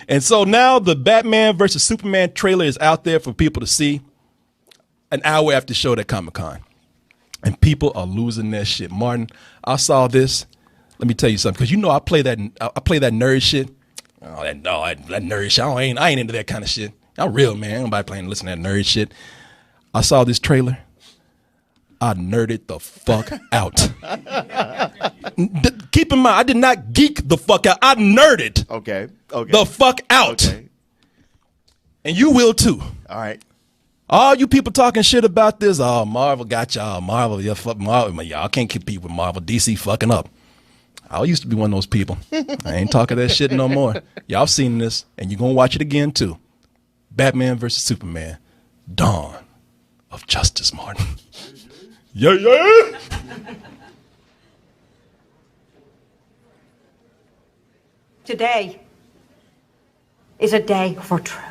And so now the Batman versus Superman trailer is out there for people to see an hour after the show at Comic-Con. And people are losing their shit. Martin, I saw this. Let me tell you something, because you know I play that nerd shit. That nerd shit. I ain't into that kind of shit. I'm real, man. Nobody playing listen to that nerd shit. I saw this trailer. I nerded the fuck out. Keep in mind, I did not geek the fuck out. I nerded the fuck out. Okay. And you will too. All right. All you people talking shit about this, oh, Marvel got y'all. Marvel, yeah, fuck Marvel. Y'all can't compete with Marvel. DC fucking up. I used to be one of those people. I ain't talking that shit no more. Y'all seen this, and you're going to watch it again too. Batman versus Superman. Dawn of Justice, Martin. Yeah. Today is a day for truth.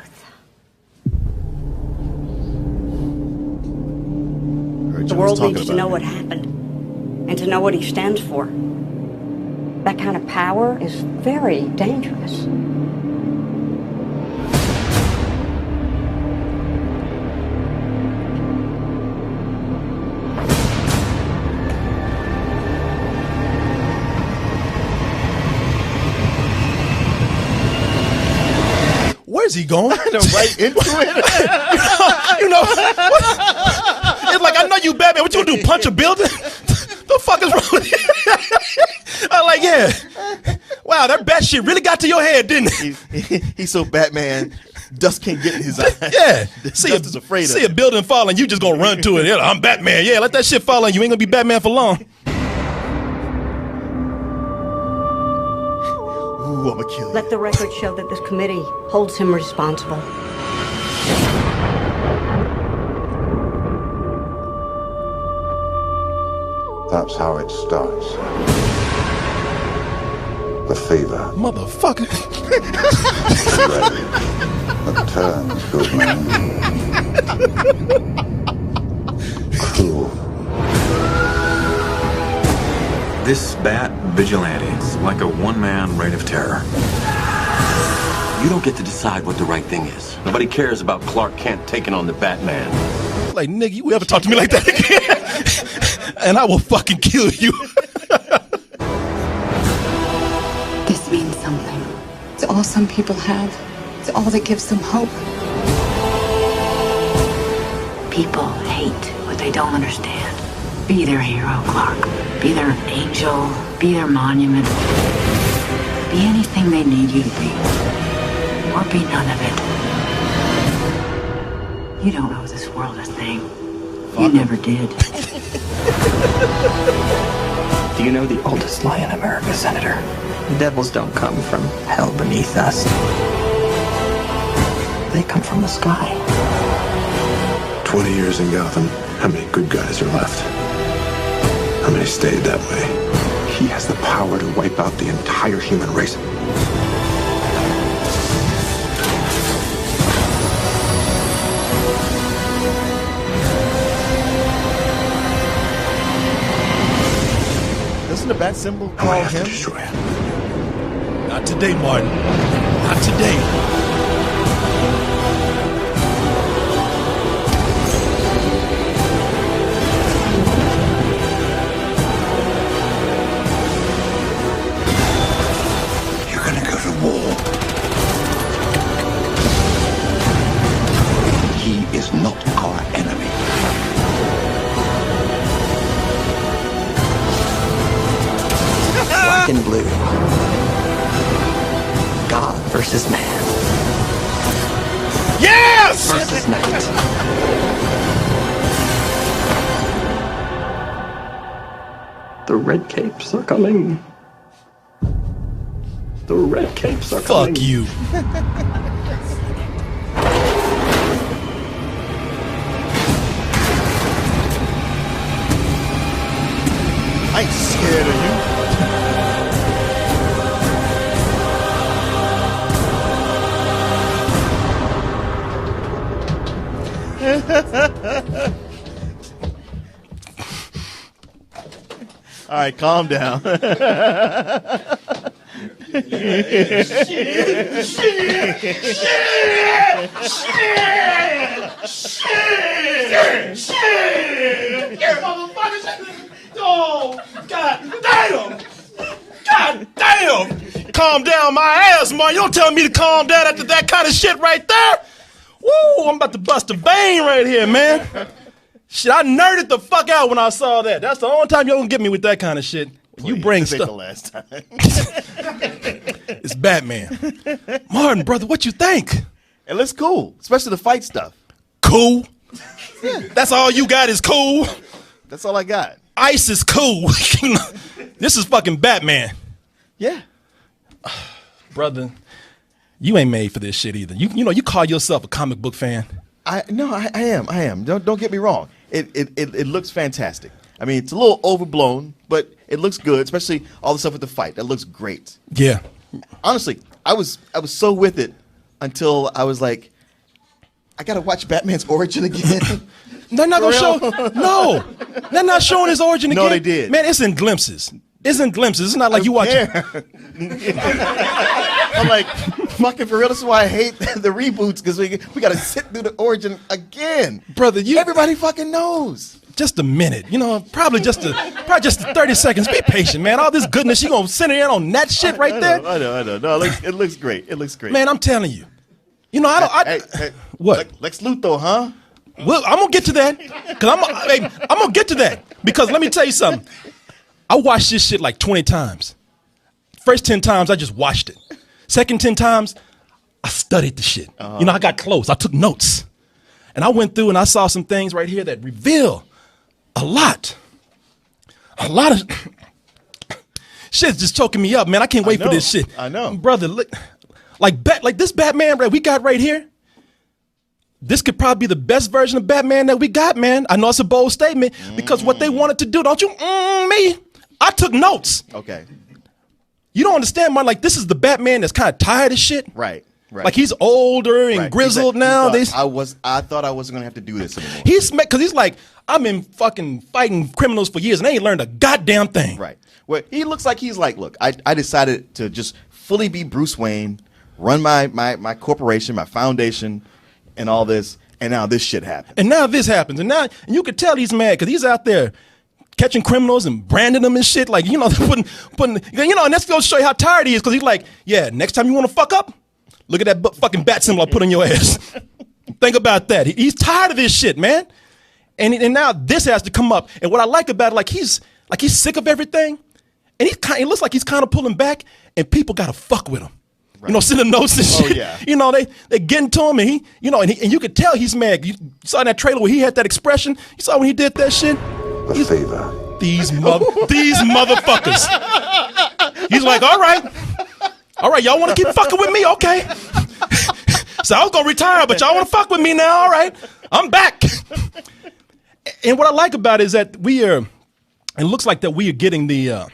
The world needs to know what happened and to know what he stands for. That kind of power is very dangerous. Where's he going? Right into it. you know it's like, I know you Batman. What you gonna do? Punch a building? The fuck is wrong with you? I'm like, yeah. Wow, that bat shit really got to your head, didn't it? He's so Batman, dust can't get in his eyes. Yeah. Dust is afraid of see a building fall and you just gonna run to it. Yeah, I'm Batman. Yeah, let that shit fall on you. Ain't gonna be Batman for long. Ooh, I'm gonna kill you. Let the record show that this committee holds him responsible. That's how it starts. The fever. Motherfucker. That turns good man. Cruel. This Bat Vigilante is like a one-man reign of terror. You don't get to decide what the right thing is. Nobody cares about Clark Kent taking on the Batman. Like, nigga, you ever talk to me like that again? And I will fucking kill you. This means something. It's all some people have. It's all that gives them hope. People hate what they don't understand. Be their hero, Clark. Be their angel. Be their monument. Be anything they need you to be. Or be none of it. You don't know this world a thing. You never did. Do you know the oldest lie in America, Senator? The devils don't come from hell beneath us. They come from the sky. 20 years in Gotham. How many good guys are left? How many stayed that way? He has the power to wipe out the entire human race. Doesn't the bat symbol call him? Destroy him. Not today, Martin. Not today. He is not our enemy. Black and blue. God versus man. Yes! Versus night. The red capes are coming. The red capes are coming. Fuck you. I ain't scared of you. All right, calm down. Oh, God damn! God damn! Calm down my ass, man. You don't tell me to calm down after that kind of shit right there. Woo, I'm about to bust a vein right here, man. Shit, I nerded the fuck out when I saw that. That's the only time you're gonna get me with that kind of shit. Please, You bring this ain't stuff. the last time. It's Batman. Martin, brother, what you think? It looks cool, especially the fight stuff. Cool. That's all you got is cool. That's all I got. Ice is cool. This is fucking Batman. Yeah. Brother, you ain't made for this shit either. You know, you call yourself a comic book fan. I am. Don't get me wrong. It looks fantastic. I mean, it's a little overblown, but it looks good, especially all the stuff with the fight. That looks great. Yeah. Honestly, I was so with it until I was like, I gotta watch Batman's origin again. They're not gonna show. No, they're not showing his origin again. No, they did. Man, it's in glimpses. It's in glimpses. It's not like you watch it. I'm like, fucking for real. This is why I hate the reboots, because we gotta sit through the origin again, Brother, everybody fucking knows. Just a minute, you know, probably just 30 seconds. Be patient, man. All this goodness, you gonna center in on that shit right there? I know. No, it looks great. It looks great. Man, I'm telling you. You know, Hey, what? Lex Luthor, huh? Well, I'm gonna get to that. I'm gonna get to that. Because let me tell you something. I watched this shit like 20 times. First 10 times, I just watched it. Second 10 times, I studied the shit. You know, I got close. I took notes. And I went through and I saw some things right here that reveal a lot of shit's just choking me up, man. I can't wait for this shit. I know. Brother, look, like this Batman we got right here. This could probably be the best version of Batman that we got, man. I know it's a bold statement because what they wanted to do, don't you? Me? I took notes. Okay. You don't understand, man. Like, this is the Batman that's kind of tired of shit. Right. Like, he's older and grizzled now. I thought I wasn't gonna have to do this anymore. Because he's like, I've been fucking fighting criminals for years and they ain't learned a goddamn thing. Right. Well, he looks like he's like, look, I decided to just fully be Bruce Wayne, run my corporation, my foundation, and all this, and now this shit happens. And now this happens, and you could tell he's mad because he's out there catching criminals and branding them and shit. Like, you know, putting, you know, and that's going to show you how tired he is because he's like, yeah, next time you want to fuck up, look at that fucking bat symbol I put on your ass. Think about that. He's tired of this shit, man. And now this has to come up. And what I like about it, he's sick of everything, and it looks like he's kind of pulling back, and people got to fuck with him. Right. You know, sending notes and shit. Oh, yeah. You know, they getting to him, and and you could tell he's mad. You saw in that trailer where he had that expression. You saw when he did that shit. The favor. These motherfuckers. He's like, all right, y'all want to keep fucking with me? Okay. So I was gonna retire, but y'all want to fuck with me now? All right, I'm back. And what I like about it is that it looks like that we are getting the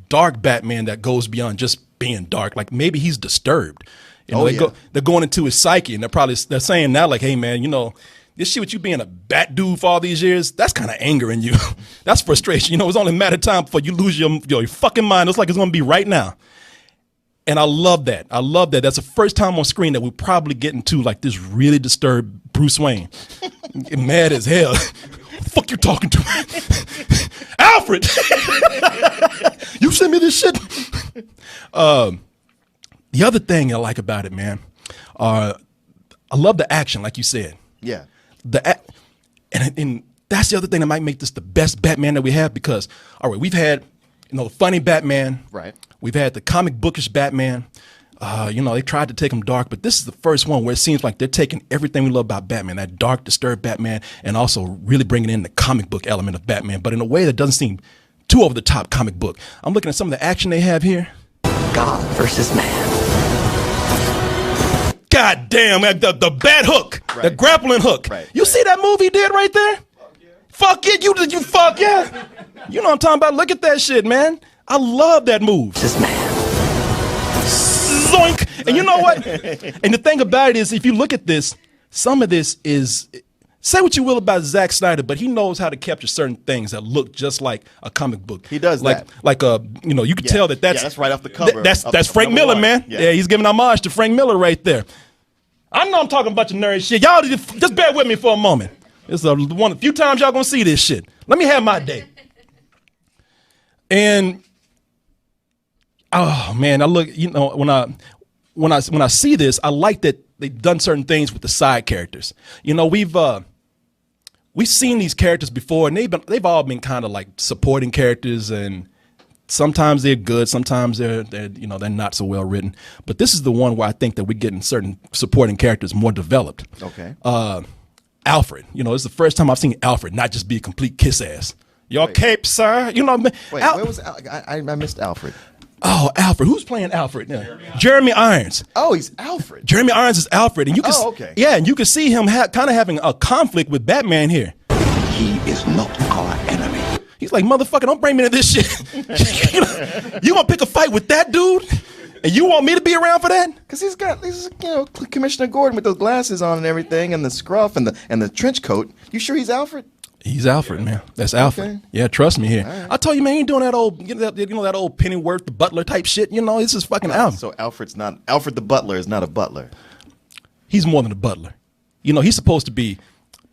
dark Batman that goes beyond just being dark. Like, maybe he's disturbed. You know, they're going into his psyche, and they're saying now, like, hey man, you know, this shit with you being a bat dude for all these years, that's kind of anger in you. That's frustration. You know, it's only a matter of time before you lose your fucking mind. It's like it's gonna be right now. And I love that. That's the first time on screen that we're probably getting to like this really disturbed Bruce Wayne. Mad as hell. Fuck you talking to me? Alfred! You sent me this shit? The other thing I like about it, man, I love the action, like you said. Yeah. And that's the other thing that might make this the best Batman that we have because, all right, we've had, the funny Batman. Right. We've had the comic bookish Batman. They tried to take him dark, but this is the first one where it seems like they're taking everything we love about Batman, that dark, disturbed Batman, and also really bringing in the comic book element of Batman, but in a way that doesn't seem too over the top comic book. I'm looking at some of the action they have here. God versus man. God damn, the bat hook, right. The grappling hook. Right. You see that move he did right there? Fuck yeah, you fuck yeah. You know what I'm talking about? Look at that shit, man. I love that move. This man. Zoink. And you know what? And the thing about it is, if you look at this, some of this is say what you will about Zack Snyder, but he knows how to capture certain things that look just like a comic book. He does like, that. Like you can tell that's right off the cover. That's Frank Miller, man. Yeah, he's giving homage to Frank Miller right there. I know I'm talking a bunch of nerd shit. Y'all just bear with me for a moment. It's a few times y'all gonna see this shit. Let me have my day. And oh man, I look. When I see this, I like that they've done certain things with the side characters. We've seen these characters before, and they've all been kind of like supporting characters, and sometimes they're good, sometimes they're not so well written. But this is the one where I think that we're getting certain supporting characters more developed. Okay. Alfred, it's the first time I've seen Alfred not just be a complete kiss ass. Your cape, sir. Wait, where was I missed Alfred. Oh, Alfred. Who's playing Alfred now? Jeremy Irons. Oh, he's Alfred. Jeremy Irons is Alfred. And you can, okay. Yeah, and you can see him kind of having a conflict with Batman here. He is not our enemy. He's like, motherfucker, don't bring me to this shit. You gonna pick a fight with that dude? And you want me to be around for that? Because he's Commissioner Gordon with those glasses on and everything, and the scruff and the trench coat. You sure he's Alfred? He's Alfred, man. That's Alfred. Okay. Yeah, trust me here. Right. I told you, man, you ain't doing that old, that old Pennyworth the Butler type shit. This is fucking Alfred. So Alfred the Butler is not a butler. He's more than a butler. He's supposed to be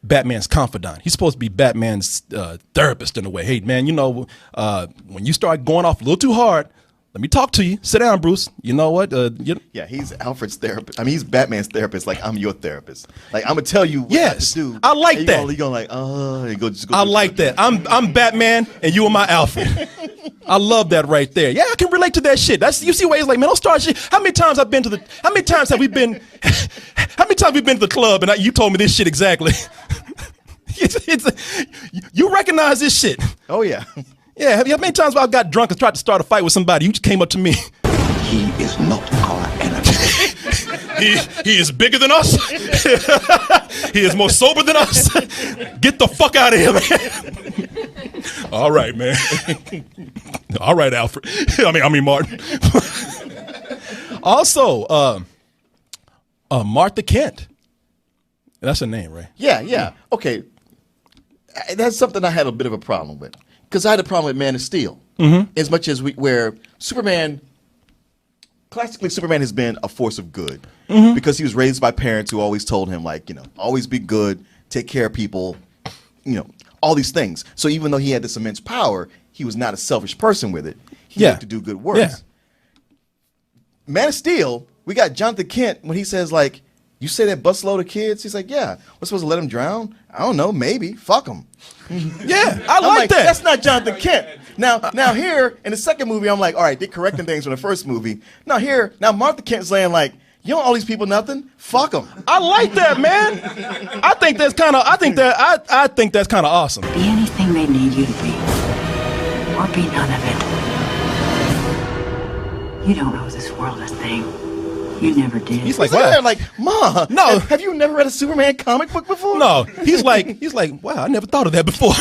Batman's confidant. He's supposed to be Batman's therapist in a way. Hey, man, when you start going off a little too hard, let me talk to you. Sit down, Bruce. You know what? Yeah, he's Alfred's therapist. I mean, he's Batman's therapist. Like, I'm your therapist. Like, I'm gonna tell you what yes, to do. I like that. You're going like, I like that. I'm Batman, and you are my Alfred. I love that right there. Yeah, I can relate to that shit. You see why he's like, man, don't start shit. How many times have we been to the club and you told me this shit exactly? You recognize this shit. Oh yeah. Yeah, how many times I've got drunk and tried to start a fight with somebody? You just came up to me. He is not our enemy. He is bigger than us. He is more sober than us. Get the fuck out of here, man. All right, man. All right, Alfred. I mean Martin. Also, Martha Kent. That's her name, right? Yeah. Okay. That's something I had a bit of a problem with. Because I had a problem with Man of Steel. Mm-hmm. As much as where classically Superman has been a force of good. Mm-hmm. Because he was raised by parents who always told him, like, always be good, take care of people, all these things. So even though he had this immense power, he was not a selfish person with it. He had to do good works. Yeah. Man of Steel, we got Jonathan Kent when he says, like, you say that busload of kids? He's like, yeah. We're supposed to let them drown? I don't know, maybe. Fuck them. Yeah, I like that. That's not Jonathan Kent. Now here, in the second movie, I'm like, all right, they're correcting things from the first movie. Now Martha Kent's saying, like, you don't owe these people nothing? Fuck them. I like that, man. I think that's kind of awesome. Be anything they need you to be. Or be none of it. You don't owe this world a thing. You never did. He's like, wow. Like, Ma, no. Have you never read a Superman comic book before? No. He's like, wow, I never thought of that before.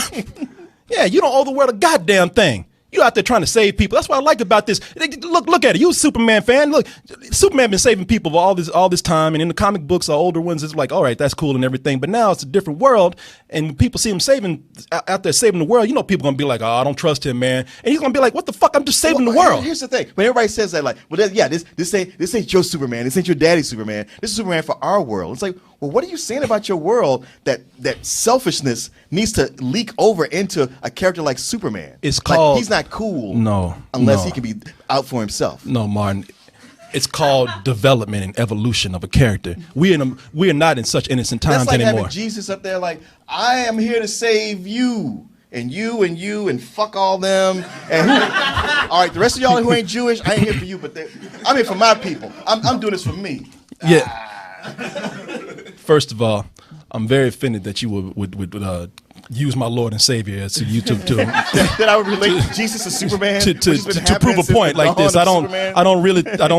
Yeah, you don't owe the world a goddamn thing. You out there trying to save people. That's what I like about this. Look at it. You a Superman fan. Look, Superman been saving people for all this time, and in the comic books, the older ones, it's like, all right, that's cool and everything. But now it's a different world, and when people see him out there saving the world, people gonna be like, oh, I don't trust him, man. And he's gonna be like, what the fuck? I'm just saving the world. Here's the thing. When everybody says that, like, well, yeah, this ain't your Superman. This ain't your daddy's Superman. This is Superman for our world. It's like, well, what are you saying about your world that selfishness needs to leak over into a character like Superman? It's called... Like, he's not cool unless he can be out for himself. No, Martin. It's called development and evolution of a character. We are not in such innocent times anymore. That's like anymore. having Jesus up there like, I am here to save you. And you and fuck all them. And all right, the rest of y'all who ain't Jewish, I ain't here for you, but I'm here for my people. I'm doing this for me. Yeah. First of all, I'm very offended that you would use my Lord and Savior to that I would relate Jesus to Superman to prove a point like this. I don't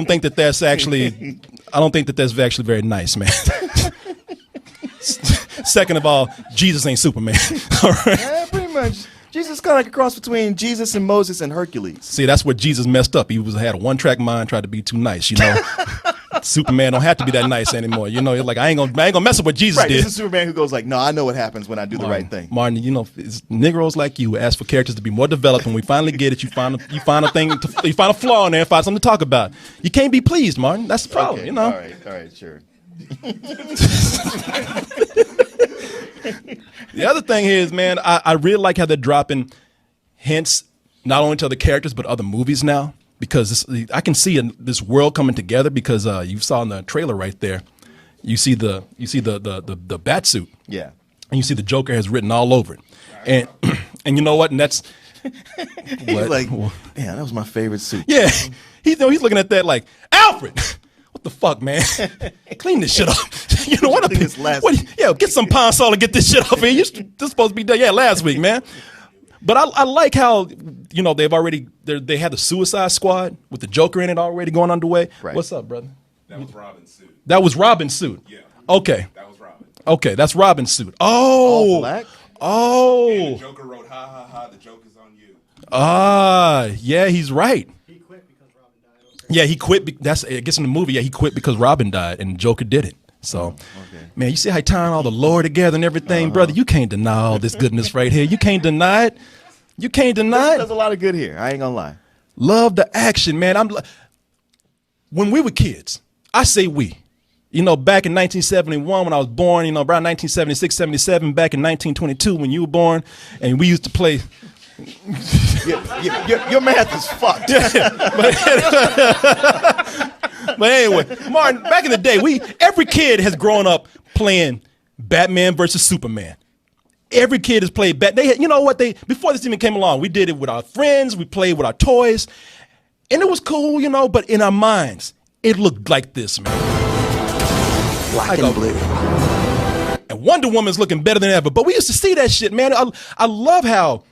think that that's actually very nice, man. Second of all, Jesus ain't Superman. All right? Yeah, pretty much. Jesus is kind of like a cross between Jesus and Moses and Hercules. See, that's where Jesus messed up. He had a one-track mind, tried to be too nice, Superman don't have to be that nice anymore. You know, you're like I ain't gonna mess up what Jesus Right, did. this is Superman who goes like, no, I know what happens when I do the right thing. Martin, you know, it's Negroes like you ask for characters to be more developed. When we finally get it, you find a thing, you find a flaw in there, and find something to talk about. You can't be pleased, Martin. That's the problem. Okay, You know. all right, sure. The other thing is, man, I really like how they're dropping hints not only to other characters but other movies now, because I can see this world coming together. Because you saw in the trailer right there, you see the bat suit, Yeah. and you see the Joker has written all over it, and and you know what? And that's He's like, man, that was my favorite suit. yeah. He's looking at that like Alfred. What the fuck, man? Clean this shit up. You know what? I think it's last Get some Pine Sol and get this shit off here. This supposed to be done. Yeah, last week, man. But I like how they've already they had the Suicide Squad with the Joker in it already going underway. Right. What's up, brother? That was Robin's suit. That was Robin's suit. Yeah. Okay. That was Robin. Okay, that's Robin's suit. Oh. All black? Oh. And the Joker wrote, ha, ha, ha, the joke is on you. Yeah, he's right. He quit because Robin died. Yeah, he quit. I guess in the movie, he quit because Robin died and Joker did it. So, man, you see how he tying all the lore together and everything, brother? You can't deny all this goodness right here. You can't deny it. You can't deny it. There's a lot of good here. I ain't gonna lie. Love the action, man. When we were kids, I say we. You know, back in 1971 when I was born, around 1976, 77, back in 1922 when you were born, and we used to play. Your math is fucked. But anyway, Martin, back in the day, every kid has grown up playing Batman versus Superman. Every kid has played before this even came along, we did it with our friends, we played with our toys, and it was cool, but in our minds, it looked like this, man. Black and blue. And Wonder Woman's looking better than ever. But we used to see that shit, man. I love how,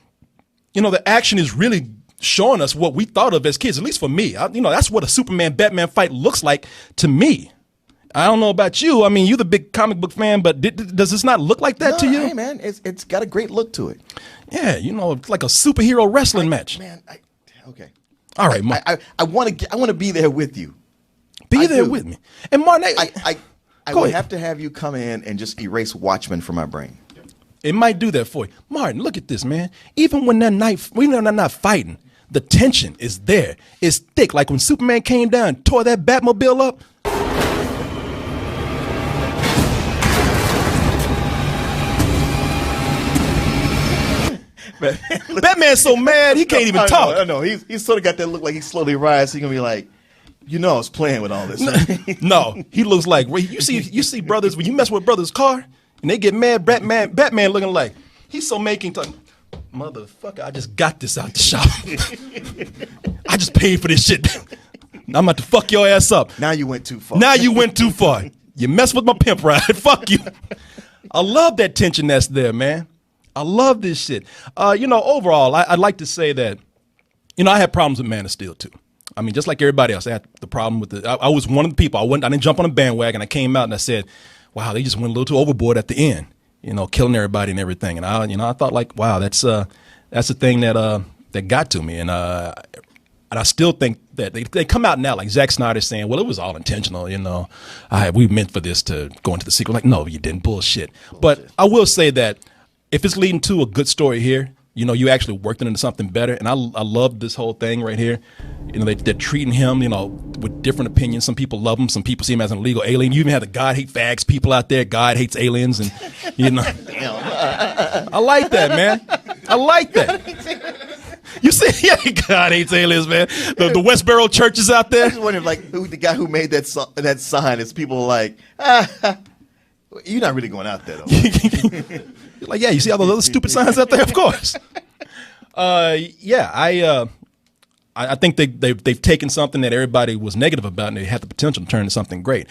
the action is really showing us what we thought of as kids, at least for me. That's what a Superman-Batman fight looks like to me. I don't know about you. I mean, you're the big comic book fan, but does this not look like that to you? Hey, man, it's got a great look to it. Yeah, it's like a superhero wrestling match. Man, okay. All right, Mark. I want to be there with you. Be there with me. And Martin, I would have to have you come in and just erase Watchmen from my brain. It might do that for you. Martin, look at this, man. Even when they're not fighting, the tension is there. It's thick. Like when Superman came down and tore that Batmobile up. Batman's so mad he can't even talk. I know. He's sort of got that look like he's slowly rising. He's gonna be like, I was playing with all this. No, he looks like you see brothers when you mess with brothers' car and they get mad. Batman looking like he's so making talk. Motherfucker, I just got this out the shop. I just paid for this shit. I'm about to fuck your ass up. Now you went too far. You messed with my pimp ride. Fuck you. I love that tension that's there, man. I love this shit. Overall, I'd like to say that, I had problems with Man of Steel too. I mean, just like everybody else, I had the problem with it. I was one of the people. I didn't jump on a bandwagon. I came out and I said, wow, they just went a little too overboard at the end, killing everybody and everything. And I thought like, wow, that's the thing that got to me. And I still think that they come out now like Zack Snyder saying, well, it was all intentional. We meant for this to go into the sequel. Like, no, you didn't. Bullshit. But I will say that if it's leading to a good story here, you actually worked it into something better. And I love this whole thing right here. They're treating him, with different opinions. Some people love him. Some people see him as an illegal alien. You even have the God hate fags people out there. God hates aliens. And, I like that, man. I like that. You see, yeah, God hates aliens, man. The Westboro churches out there. I just wonder, who the guy who made that sign is people like, you're not really going out there, though. Like, yeah, you see all those other stupid signs out there? Of course. I think they've taken something that everybody was negative about and they had the potential to turn into something great.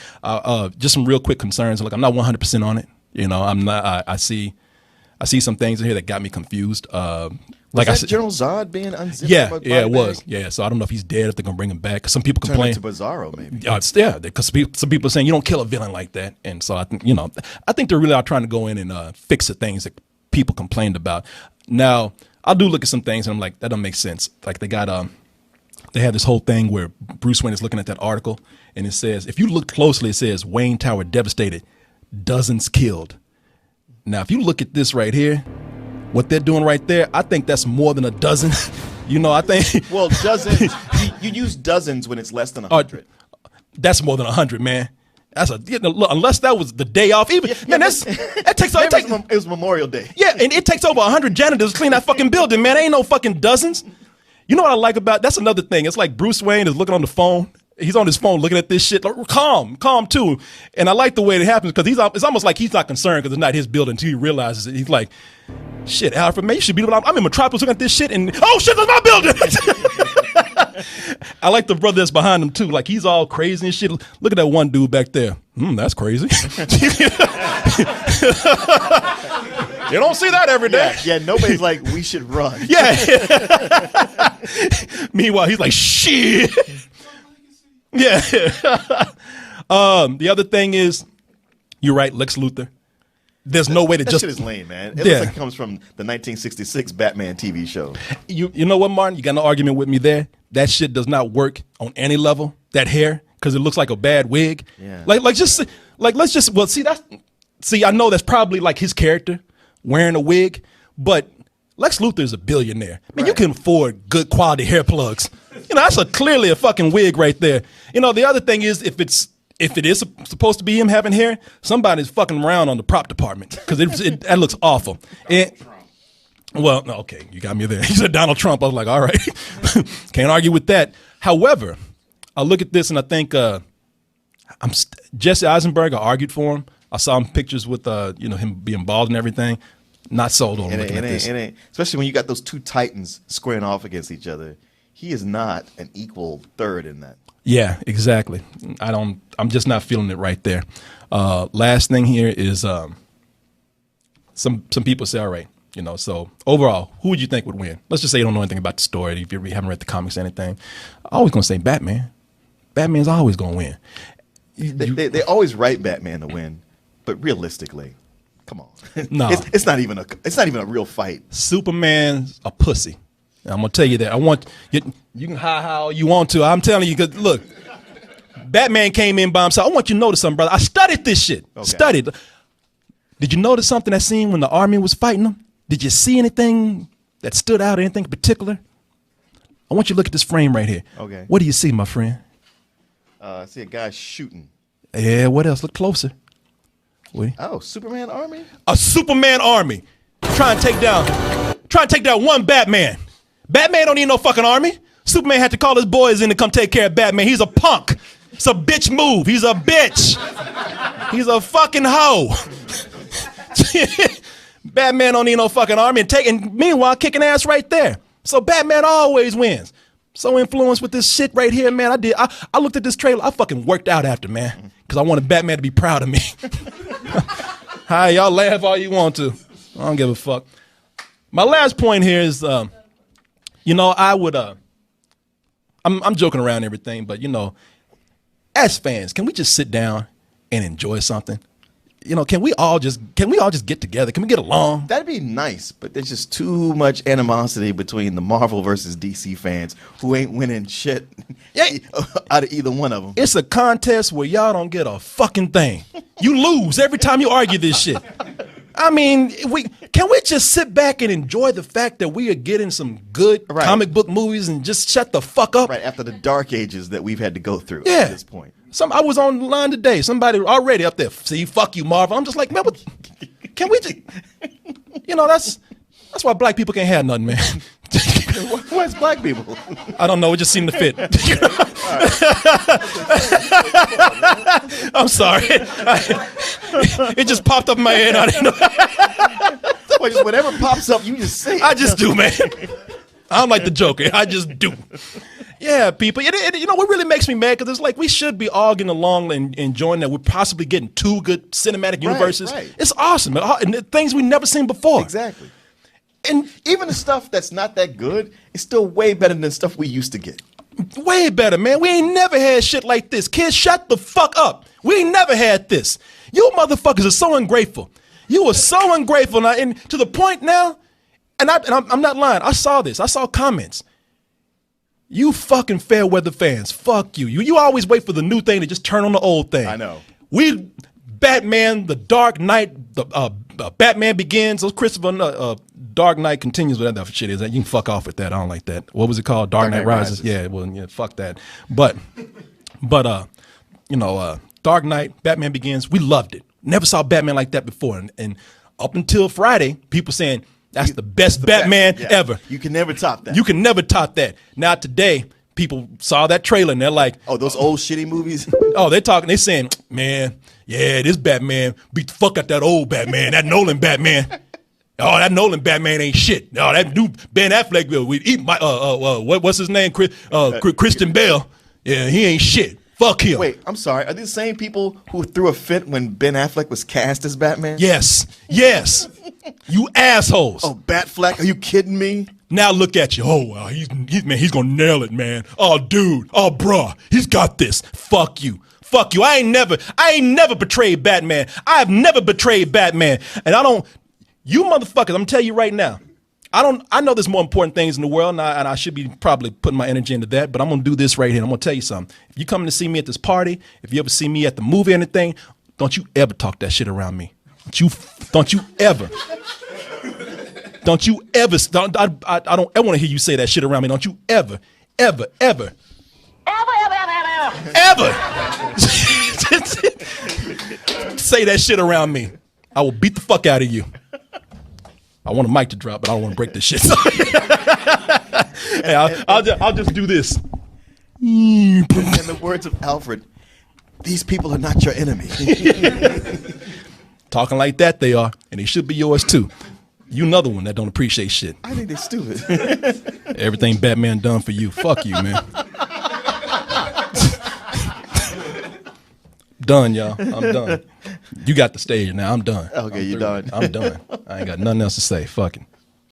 Just some real quick concerns. Like, I'm not 100% on it. I'm not. I see some things in here that got me confused. Like I said, General Zod being unzipped. Yeah, it was. Yeah, so I don't know if he's dead, if they're gonna bring him back. Some people complain. Turn it to Bizarro, maybe. Because some people are saying you don't kill a villain like that, and so I think they really are trying to go in and fix the things that people complained about. Now I do look at some things and I'm like, that don't make sense. Like they got they had this whole thing where Bruce Wayne is looking at that article, and it says, if you look closely, it says Wayne Tower devastated, dozens killed. Now, if you look at this right here, what they're doing right there, I think that's more than a dozen. You know, I think. Well, dozens. you use dozens when it's less than 100. That's more than 100, man. That's a look, unless that was the day off. Even man, that takes. It was Memorial Day. Yeah, and it takes over 100 janitors to clean that fucking building, man. Ain't no fucking dozens. You know what I like about that's another thing. It's like Bruce Wayne is looking on the phone. He's on his phone looking at this shit. Like, calm too. And I like the way it happens because it's almost like he's not concerned because it's not his building until he realizes it. He's like, shit, Alfred, man, you should be. I'm in Metropolis looking at this shit, and oh shit, that's my building. I like the brother that's behind him too. Like he's all crazy and shit. Look at that one dude back there. That's crazy. You don't see that every day. Yeah, nobody's like, we should run. Yeah. Meanwhile, he's like, shit. Yeah. The other thing is, you're right, Lex Luthor. There's no way to that shit is lame, man. It looks like it comes from the 1966 Batman TV show. You know what, Martin? You got no argument with me there. That shit does not work on any level. That hair, because it looks like a bad wig. Yeah. Let's just I know that's probably like his character wearing a wig, but Lex Luthor is a billionaire. I mean, you can afford good quality hair plugs. You know, that's clearly a fucking wig right there. You know, the other thing is if it is supposed to be him having hair, somebody's fucking around on the prop department because that looks awful. Well, no, okay, you got me there. You said Donald Trump. I was like, all right, can't argue with that. However, I look at this and I think Jesse Eisenberg. I argued for him. I saw him pictures with him being bald and everything. Not sold on looking at this. Especially when you got those two titans squaring off against each other. He is not an equal third in that. Yeah, exactly. I'm just not feeling it right there. Last thing here is some people say, all right, so overall, who would you think would win? Let's just say you don't know anything about the story. If you haven't read the comics or anything, I'm always going to say Batman. Batman's always going to win. They always write Batman to win, but realistically, come on. No. It's not even a real fight. Superman's a pussy. I'm gonna tell you that. You can hi all you want to. I'm telling you, because look, Batman came in by himself. I want you to notice something, brother. I studied this shit. Okay. Studied. Did you notice something that scene when the army was fighting them? Did you see anything that stood out, anything in particular? I want you to look at this frame right here. Okay. What do you see, my friend? I see a guy shooting. Yeah, what else? Look closer. Oh, Superman army? A Superman army. Trying to take down one Batman. Batman don't need no fucking army. Superman had to call his boys in to come take care of Batman. He's a punk. It's a bitch move. He's a bitch. He's a fucking hoe. Batman don't need no fucking army and meanwhile kicking ass right there. So Batman always wins. So influenced with this shit right here, man. I looked at this trailer. I fucking worked out after, man, because I wanted Batman to be proud of me. Hi, y'all laugh all you want to. I don't give a fuck. My last point here is, I would, I'm joking around and everything, but as fans, can we just sit down and enjoy something? Can we all just get together? Can we get along? That'd be nice, but there's just too much animosity between the Marvel versus DC fans who ain't winning shit out of either one of them. It's a contest where y'all don't get a fucking thing. You lose every time you argue this shit. I mean, can we just sit back and enjoy the fact that we are getting some good comic book movies and just shut the fuck up? Right, after the dark ages that we've had to go through at this point. I was online today. Somebody already up there. See, fuck you, Marvel. I'm just like, man, can we just? That's why black people can't have nothing, man. What's black people? I don't know. It just seemed to fit. I'm sorry. It just popped up in my head. I didn't know. Well, just whatever pops up, you just say it. I just do, man. I'm like the Joker. I just do. Yeah, people. What really makes me mad, because it's like we should be all getting along and enjoying that we're possibly getting two good cinematic universes. Right. It's awesome. And things we've never seen before. Exactly. And even the stuff that's not that good is still way better than stuff we used to get. Way better, man. We ain't never had shit like this. Kids, shut the fuck up. We ain't never had this. You motherfuckers are so ungrateful. You are so ungrateful now, and to the point now, and I'm not lying. I saw this. I saw comments. You fucking fair weather fans, fuck you. You always wait for the new thing to just turn on the old thing. I know. Batman, The Dark Knight, Batman Begins, those Christopher, Dark Knight Continues, whatever that shit is. You can fuck off with that. I don't like that. What was it called? Dark Knight Rises? Yeah, well, yeah, fuck that. But Dark Knight, Batman Begins, we loved it. Never saw Batman like that before. And up until Friday, people saying, that's the best Batman ever. You can never top that. You can never top that. Now today, people saw that trailer and they're like, oh, those old shitty movies? Oh, they're saying, man, yeah, this Batman beat the fuck out that old Batman, that Nolan Batman. Oh, that Nolan Batman ain't shit. Oh, that new Ben Affleck will eat my what's his name? Christian Bale. Yeah, he ain't shit. Fuck him. Wait, I'm sorry. Are these the same people who threw a fit when Ben Affleck was cast as Batman? Yes. You assholes. Oh, Batfleck, are you kidding me? Now look at you. Oh, well, he's gonna nail it, man. Oh, dude. Oh, bruh. He's got this. Fuck you. Fuck you. I ain't never betrayed Batman. I have never betrayed Batman. And you motherfuckers, I'm gonna tell you right now. I know there's more important things in the world, and I should be probably putting my energy into that, but I'm going to do this right here. I'm going to tell you something. If you come to see me at this party, if you ever see me at the movie or anything, don't you ever talk that shit around me. Don't you ever. I don't ever want to hear you say that shit around me. Don't you ever say that shit around me. I will beat the fuck out of you. I want a mic to drop, but I don't want to break this shit. Hey, I'll just do this. In the words of Alfred, these people are not your enemy. Talking like that, they are, and they should be yours too. You another one that don't appreciate shit. I think they're stupid. Everything Batman done for you. Fuck you, man. Done, y'all. I'm done. You got the stage now. I'm done. Okay, you're done. I'm done. I ain't got nothing else to say. Fucking.